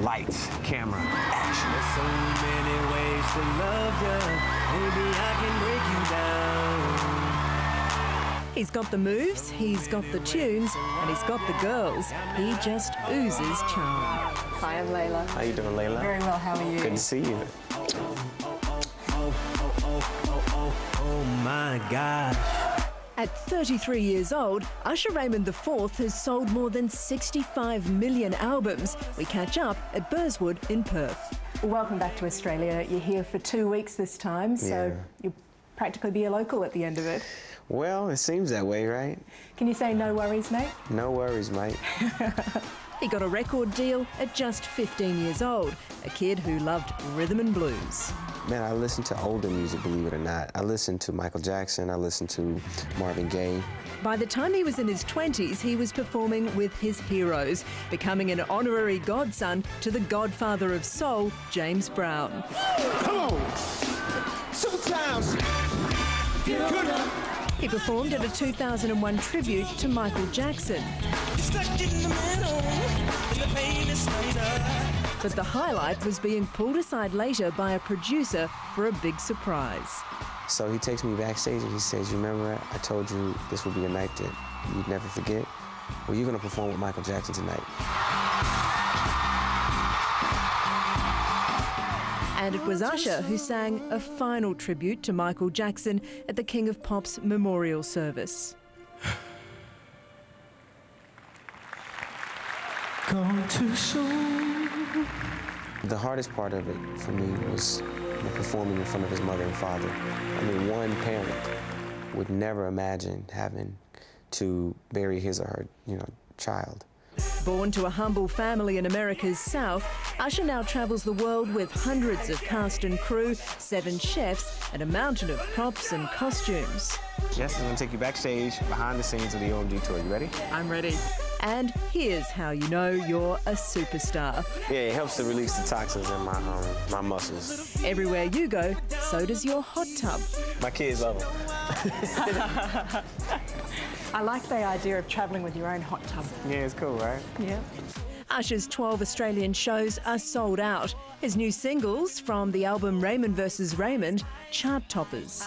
Lights, camera, action. There's so many ways to love you. Maybe I can break you down. He's got the moves, he's got the tunes, and he's got the girls. He just oozes charm. Hi, I'm Layla. How you doing, Layla? Very well, how are you? Good to see you. Oh my gosh. At 33 years old, Usher Raymond IV has sold more than 65 million albums. We catch up at Burswood in Perth. Welcome back to Australia. You're here for 2 weeks this time, so you'll practically be a local at the end of it. Well, it seems that way, right? Can you say no worries, mate? No worries, mate. He got a record deal at just 15 years old, a kid who loved rhythm and blues. Man, I listen to older music, believe it or not. I listen to Michael Jackson, I listen to Marvin Gaye. By the time he was in his 20s, he was performing with his heroes, becoming an honorary godson to the godfather of soul, James Brown. Come on! Sometimes! He performed at a 2001 tribute to Michael Jackson. But the highlight was being pulled aside later by a producer for a big surprise. So he takes me backstage and he says, "You remember I told you this would be a night that you'd never forget? Well, you're going to perform with Michael Jackson tonight." And it was Usher who sang a final tribute to Michael Jackson at the King of Pop's memorial service. Gone too soon. The hardest part of it for me was performing in front of his mother and father. I mean, one parent would never imagine having to bury his or her, child. Born to a humble family in America's South, Usher now travels the world with hundreds of cast and crew, 7 chefs, and a mountain of props and costumes. Jess is going to take you backstage behind the scenes of the OMG tour. You ready? I'm ready. And here's how you know you're a superstar. Yeah, it helps to release the toxins in my muscles. Everywhere you go, so does your hot tub. My kids love them. I like the idea of travelling with your own hot tub. Yeah, it's cool, right? Yeah. Usher's 12 Australian shows are sold out. His new singles from the album Raymond vs. Raymond, chart toppers.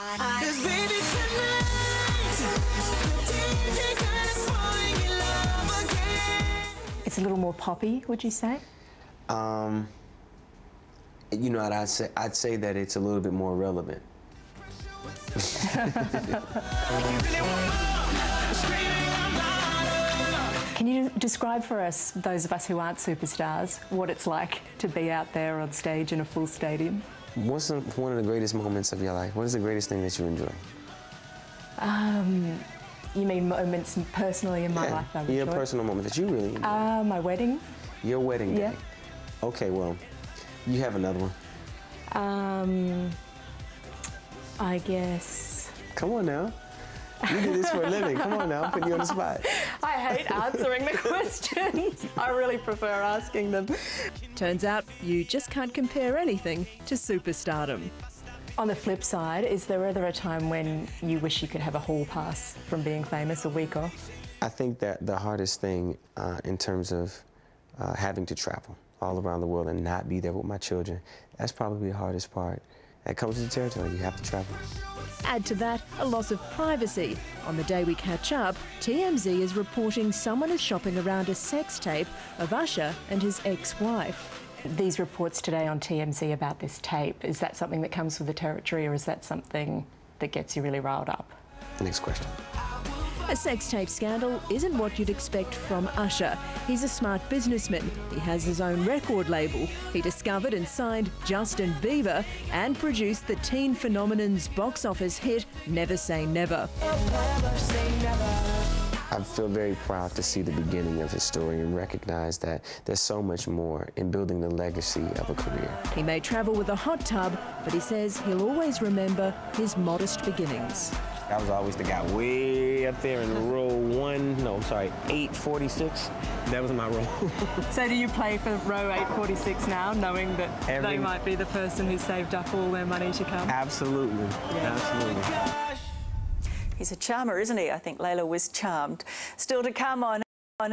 It's a little more poppy, would you say? You know what I'd say that it's a little bit more relevant. Can you describe for us, those of us who aren't superstars, what it's like to be out there on stage in a full stadium? What's one of the greatest moments of your life? What is the greatest thing that you enjoy? You mean moments personally in my life I've enjoyed? Your personal moment that you really enjoy. My wedding. Your wedding day? Yeah. Okay, well, you have another one. I guess... Come on now. You do this for a living. Come on now, I'm putting you on the spot. I hate answering the questions. I really prefer asking them. Turns out you just can't compare anything to superstardom. On the flip side, is there ever a time when you wish you could have a hall pass from being famous, a week off? I think that the hardest thing in terms of having to travel all around the world and not be there with my children, that's probably the hardest part. That comes with the territory, you have to travel. Add to that a loss of privacy. On the day we catch up, TMZ is reporting someone is shopping around a sex tape of Usher and his ex-wife. These reports today on TMZ about this tape, is that something that comes with the territory, or is that something that gets you really riled up? Next question. A sex tape scandal isn't what you'd expect from Usher. He's a smart businessman. He has his own record label. He discovered and signed Justin Bieber and produced the teen phenomenon's box office hit, Never Say Never. I feel very proud to see the beginning of his story and recognize that there's so much more in building the legacy of a career. He may travel with a hot tub, but he says he'll always remember his modest beginnings. I was always the guy way up there in row 846. That was my role. So do you play for row 846 now, knowing that they might be the person who saved up all their money to come? Absolutely, absolutely. He's a charmer, isn't he? I think Layla was charmed. Still to come on